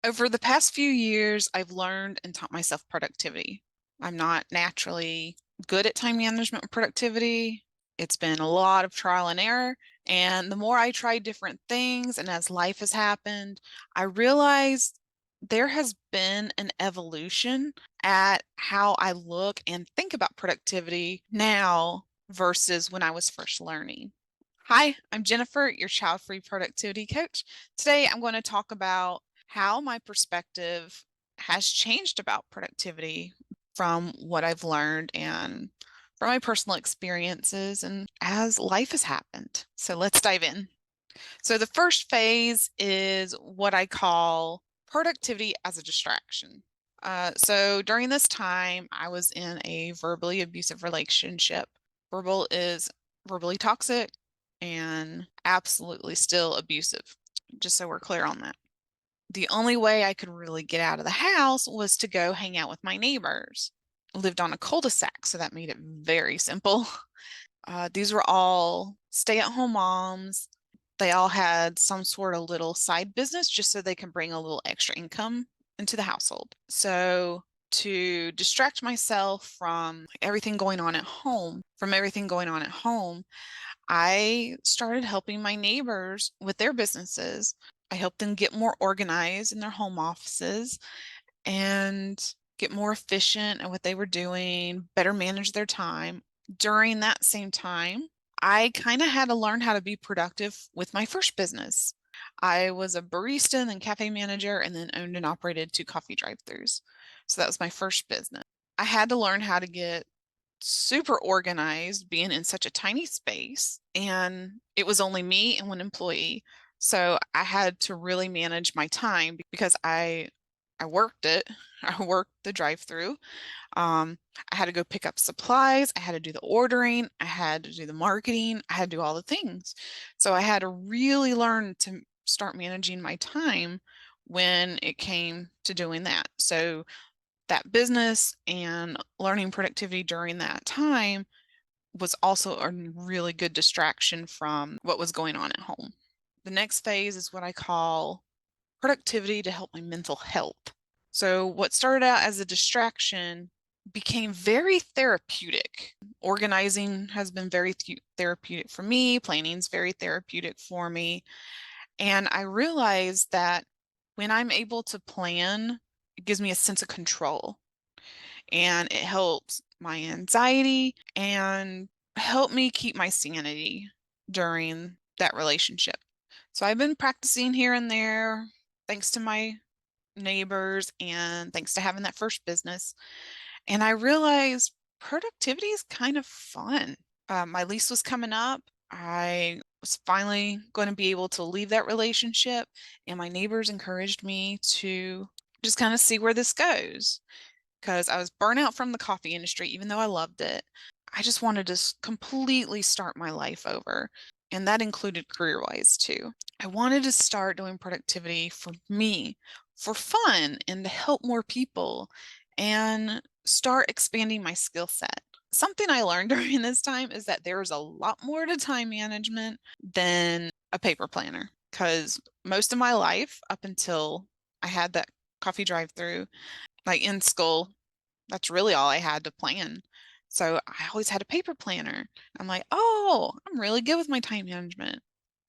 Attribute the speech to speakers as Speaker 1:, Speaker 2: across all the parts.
Speaker 1: Over the past few years, I've learned and taught myself productivity. I'm not naturally good at time management and productivity. It's been a lot of trial and error. And the more I try different things and as life has happened, I realized there has been an evolution at how I look and think about productivity now versus when I was first learning. Hi, I'm Jennifer, your child-free productivity coach. Today, I'm going to talk about how my perspective has changed about productivity from what I've learned and from my personal experiences and as life has happened. So let's dive in. So the first phase is what I call productivity as a distraction. So during this time, I was in a verbally abusive relationship. Verbal is verbally toxic and absolutely still abusive, just so we're clear on that. The only way I could really get out of the house was to go hang out with my neighbors. I lived on a cul-de-sac, so that made it very simple. These were all stay-at-home moms. They all had some sort of little side business just so they can bring a little extra income into the household. So to distract myself from everything going on at home, I started helping my neighbors with their businesses. I helped them get more organized in their home offices and get more efficient at what they were doing, better manage their time. During that same time, I kind of had to learn how to be productive with my first business. I was a barista and then cafe manager and then owned and operated two coffee drive-throughs. So that was my first business. I had to learn how to get super organized being in such a tiny space, and it was only me and one employee. So I had to really manage my time because I worked it. I worked the drive-through. I had to go pick up supplies. I had to do the ordering. I had to do the marketing. I had to do all the things. So I had to really learn to start managing my time when it came to doing that. So that business and learning productivity during that time was also a really good distraction from what was going on at home. The next phase is what I call productivity to help my mental health. So, what started out as a distraction became very therapeutic. Organizing has been very therapeutic for me, planning is very therapeutic for me. And I realized that when I'm able to plan, it gives me a sense of control and it helps my anxiety and help me keep my sanity during that relationship. So I've been practicing here and there thanks to my neighbors and thanks to having that first business. And I realized productivity is kind of fun. My lease was coming up. I was finally going to be able to leave that relationship, and my neighbors encouraged me to just kind of see where this goes because I was burnt out from the coffee industry, even though I loved it. I just wanted to completely start my life over. And that included career-wise too. I wanted to start doing productivity for me, for fun, and to help more people and start expanding my skill set. Something I learned during this time is that there is a lot more to time management than a paper planner. Because most of my life, up until I had that coffee drive-through, like in school, that's really all I had to plan. So I always had a paper planner. I'm like, oh, I'm really good with my time management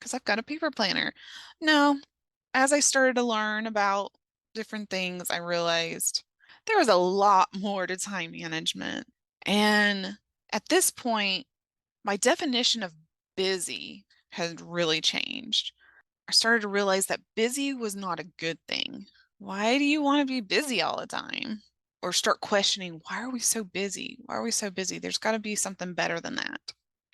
Speaker 1: because I've got a paper planner. No, as I started to learn about different things, I realized there was a lot more to time management. And at this point, my definition of busy had really changed. I started to realize that busy was not a good thing. Why do you want to be busy all the time? Or start questioning, why are we so busy? Why are we so busy? There's got to be something better than that.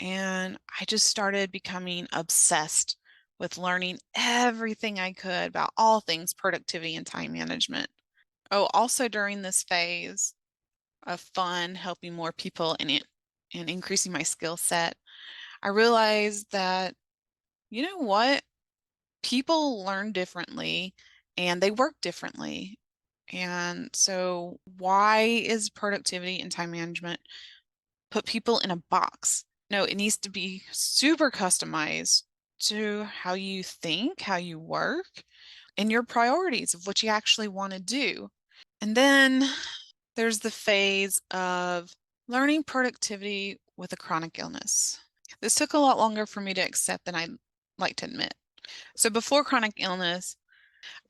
Speaker 1: And I just started becoming obsessed with learning everything I could about all things productivity and time management. Oh, also during this phase of fun, helping more people and increasing my skill set, I realized that, you know what? People learn differently and they work differently. And so, why is productivity and time management put people in a box? No, it needs to be super customized to how you think, how you work. and your priorities of what you actually want to do. And then there's the phase of learning productivity with a chronic illness. This took a lot longer for me to accept than I'd like to admit. So before chronic illness,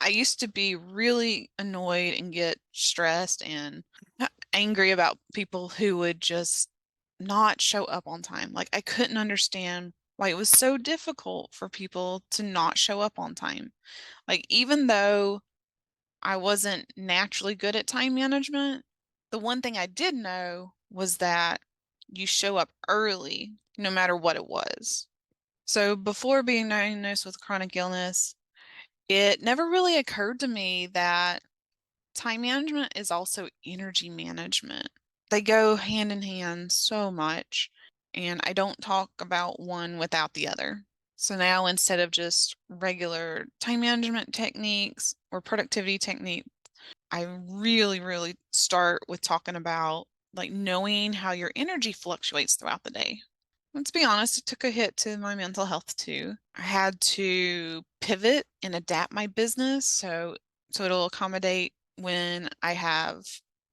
Speaker 1: I used to be really annoyed and get stressed and angry about people who would just not show up on time. Like I couldn't understand why it was so difficult for people to not show up on time. Like even though I wasn't naturally good at time management, the one thing I did know was that you show up early no matter what it was. So before being diagnosed with chronic illness, it never really occurred to me that time management is also energy management. They go hand in hand so much, and I don't talk about one without the other. So now instead of just regular time management techniques or productivity techniques, I really start with talking about like knowing how your energy fluctuates throughout the day. Let's be honest, it took a hit to my mental health too. I had to pivot and adapt my business so it'll accommodate when I have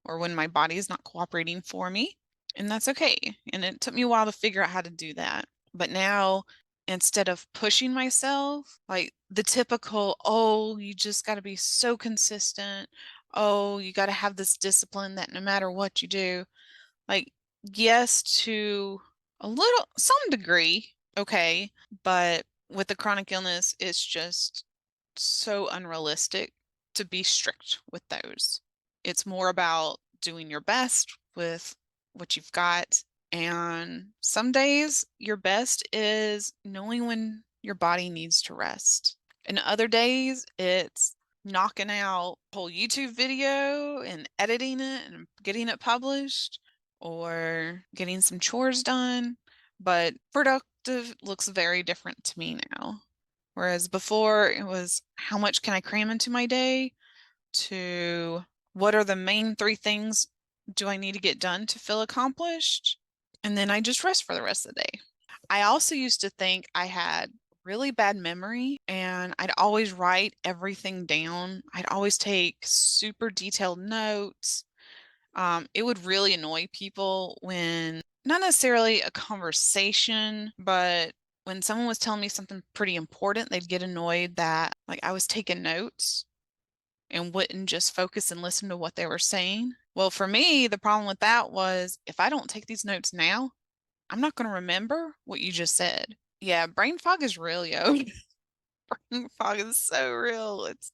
Speaker 1: or when my body is not cooperating for me. And that's okay. And it took me a while to figure out how to do that. But now instead of pushing myself, like the typical, oh, you just got to be so consistent. Oh, you got to have this discipline that no matter what you do, like, yes, to a little, some degree, okay, but with the chronic illness, it's just so unrealistic to be strict with those. It's more about doing your best with what you've got. And some days, your best is knowing when your body needs to rest. And other days, it's knocking out a whole YouTube video and editing it and getting it published or getting some chores done. But productive looks very different to me now. Whereas before it was how much can I cram into my day to what are the main three things do I need to get done to feel accomplished? And then I just rest for the rest of the day. I also used to think I had really bad memory and I'd always write everything down. I'd always take super detailed notes. It would really annoy people when, not necessarily a conversation, but when someone was telling me something pretty important, they'd get annoyed that like I was taking notes and wouldn't just focus and listen to what they were saying. Well, for me, the problem with that was if I don't take these notes now, I'm not going to remember what you just said. Yeah, brain fog is real, yo. Brain fog is so real. It's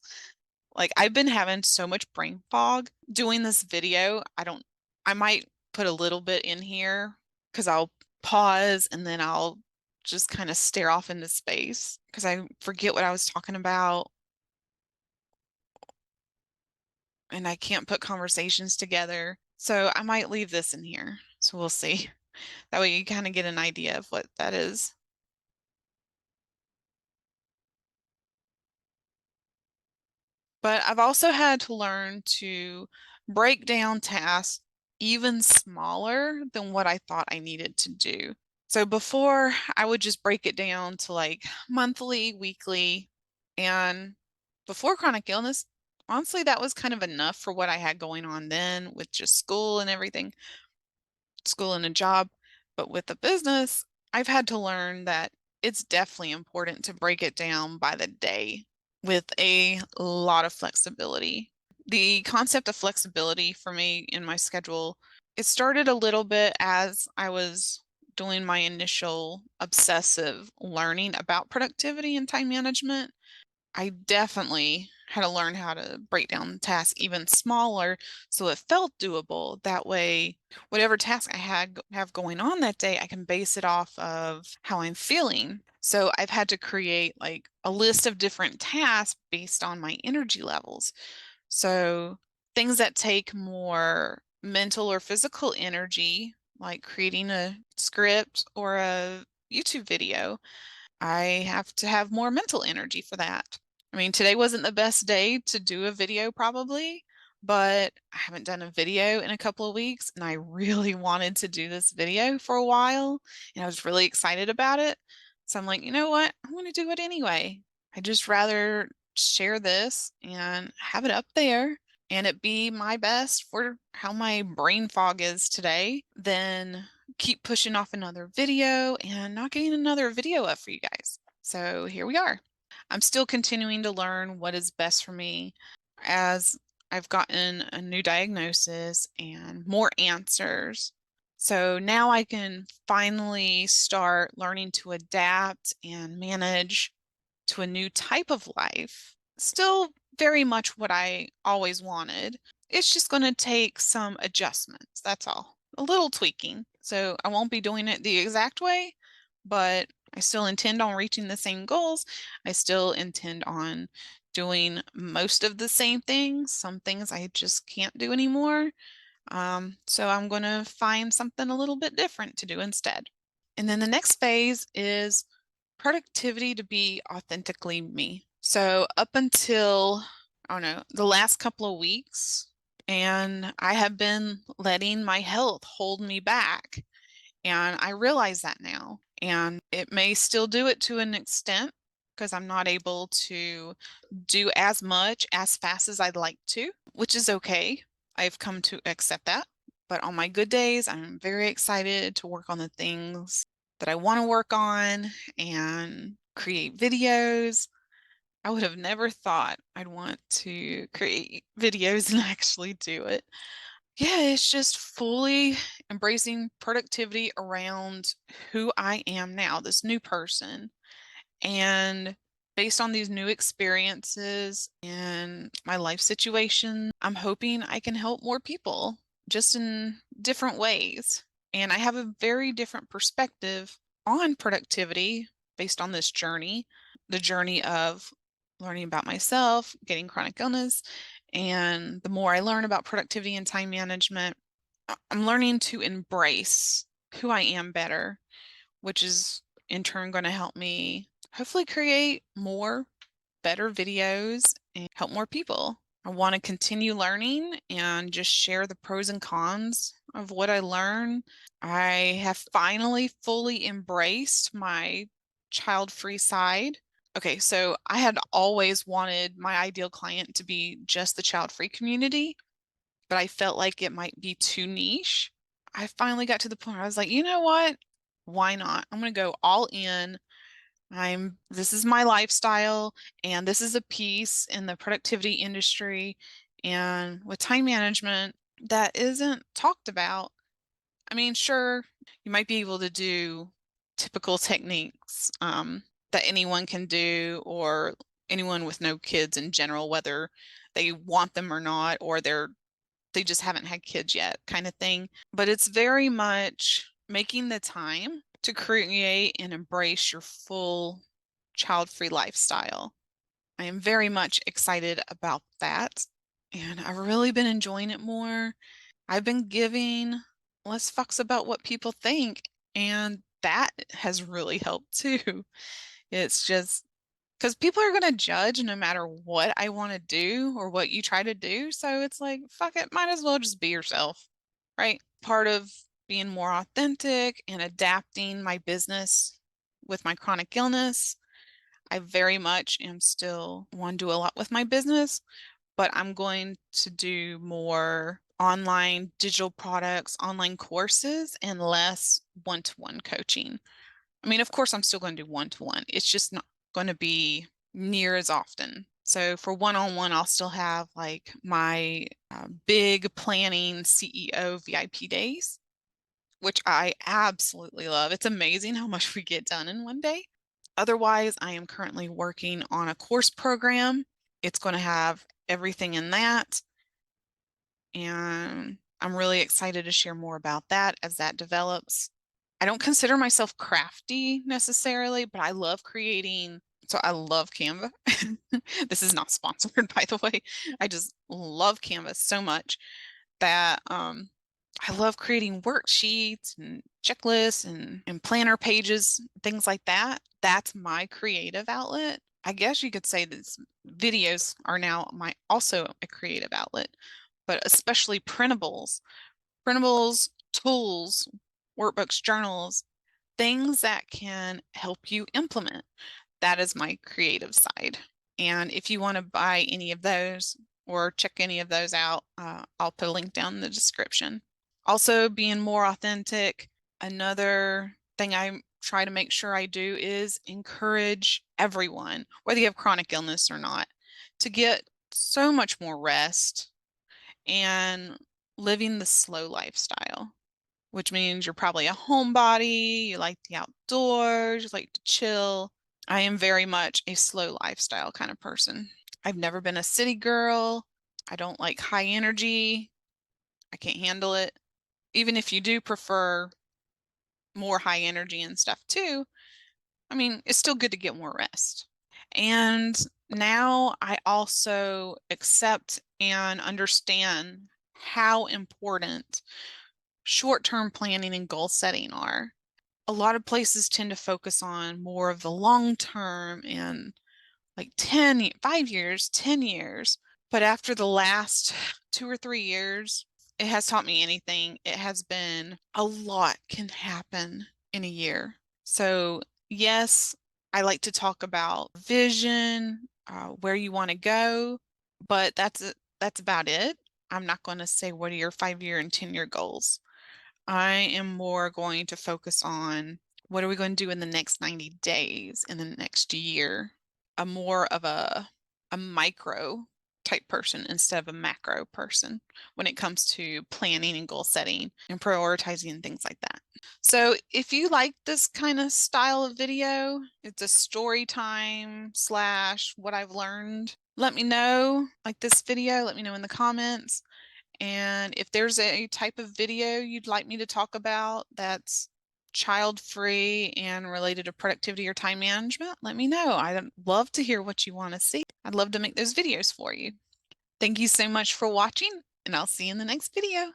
Speaker 1: like I've been having so much brain fog doing this video. I might put a little bit in here because I'll pause and then I'll just kind of stare off into space because I forget what I was talking about and I can't put conversations together. So I might leave this in here. So we'll see. That way you kind of get an idea of what that is. But I've also had to learn to break down tasks even smaller than what I thought I needed to do. So before I would just break it down to like monthly, weekly, and before chronic illness, honestly, that was kind of enough for what I had going on then with just school and everything, school and a job. But with the business, I've had to learn that it's definitely important to break it down by the day with a lot of flexibility. The concept of flexibility for me in my schedule, it started a little bit as I was doing my initial obsessive learning about productivity and time management. I definitely had to learn how to break down the task even smaller so it felt doable. That way, whatever task I have going on that day, I can base it off of how I'm feeling. So I've had to create like a list of different tasks based on my energy levels. So things that take more mental or physical energy, like creating a script or a YouTube video, I have to have more mental energy for that. I mean, today wasn't the best day to do a video probably, but I haven't done a video in a couple of weeks and I really wanted to do this video for a while and I was really excited about it. So I'm like, you know what? I'm going to do it anyway. I just rather share this and have it up there and it be my best for how my brain fog is today, then keep pushing off another video and not getting another video up for you guys. So here we are. I'm still continuing to learn what is best for me as I've gotten a new diagnosis and more answers. So now I can finally start learning to adapt and manage to a new type of life. Still very much what I always wanted. It's just going to take some adjustments. That's all. A little tweaking. So I won't be doing it the exact way, but I still intend on reaching the same goals. I still intend on doing most of the same things. Some things I just can't do anymore. So I'm going to find something a little bit different to do instead. And then the next phase is productivity to be authentically me. So up until, I don't know, the last couple of weeks, and I have been letting my health hold me back. And I realize that now. And it may still do it to an extent because I'm not able to do as much as fast as I'd like to, which is okay. I've come to accept that. But on my good days, I'm very excited to work on the things that I want to work on and create videos. I would have never thought I'd want to create videos and actually do it. Yeah, it's just fully embracing productivity around who I am now, this new person. And based on these new experiences and my life situation, I'm hoping I can help more people just in different ways. And I have a very different perspective on productivity based on this journey, the journey of learning about myself, getting chronic illness. And the more I learn about productivity and time management, I'm learning to embrace who I am better, which is in turn going to help me hopefully create more better videos and help more people. I want to continue learning and just share the pros and cons of what I learn. I have finally fully embraced my child-free side. Okay, so I had always wanted my ideal client to be just the child-free community, but I felt like it might be too niche. I finally got to the point where I was like, you know what? Why not? I'm going to go all in. This is my lifestyle, and this is a piece in the productivity industry and with time management that isn't talked about. I mean, sure, you might be able to do typical techniques that anyone can do, or anyone with no kids in general, whether they want them or not, or they just haven't had kids yet, kind of thing. But it's very much making the time to create and embrace your full child-free lifestyle. I am very much excited about that, and I've really been enjoying it more. I've been giving less fucks about what people think, and that has really helped too. It's just because people are going to judge no matter what I want to do or what you try to do. So it's like, fuck it, might as well just be yourself, right? Part of being more authentic and adapting my business with my chronic illness. I very much am still want to do a lot with my business, but I'm going to do more online digital products, online courses, and less one-to-one coaching. I mean, of course, I'm still going to do one-to-one. It's just not going to be near as often. So for one-on-one, I'll still have like my big planning CEO VIP days, which I absolutely love. It's amazing how much we get done in one day. Otherwise, I am currently working on a course program. It's going to have everything in that. And I'm really excited to share more about that as that develops. I don't consider myself crafty necessarily, but I love creating. So I love Canva. This is not sponsored, by the way. I just love Canva so much that I love creating worksheets and checklists and planner pages, things like that. That's my creative outlet. I guess you could say that videos are now also a creative outlet, but especially printables, tools, workbooks, journals, things that can help you implement. That is my creative side. And if you want to buy any of those or check any of those out, I'll put a link down in the description. Also, being more authentic. Another thing I try to make sure I do is encourage everyone, whether you have chronic illness or not, to get so much more rest and living the slow lifestyle, which means you're probably a homebody, you like the outdoors, you like to chill. I am very much a slow lifestyle kind of person. I've never been a city girl. I don't like high energy. I can't handle it. Even if you do prefer more high energy and stuff too, I mean, it's still good to get more rest. And now I also accept and understand how important short-term planning and goal setting are. A lot of places tend to focus on more of the long term and like 5 years, 10 years. But after the last 2 or 3 years, it has taught me anything. It has been a lot can happen in a year. So, yes, I like to talk about vision, where you want to go, but that's about it. I'm not going to say what are your 5 year and 10-year goals. I am more going to focus on what are we going to do in the next 90 days, in the next year, a more of a micro type person instead of a macro person when it comes to planning and goal setting and prioritizing and things like that. So if you like this kind of style of video, it's a story time slash what I've learned. Let me know, like this video, let me know in the comments. And if there's a type of video you'd like me to talk about that's child-free and related to productivity or time management, let me know. I'd love to hear what you want to see. I'd love to make those videos for you. Thank you so much for watching, and I'll see you in the next video.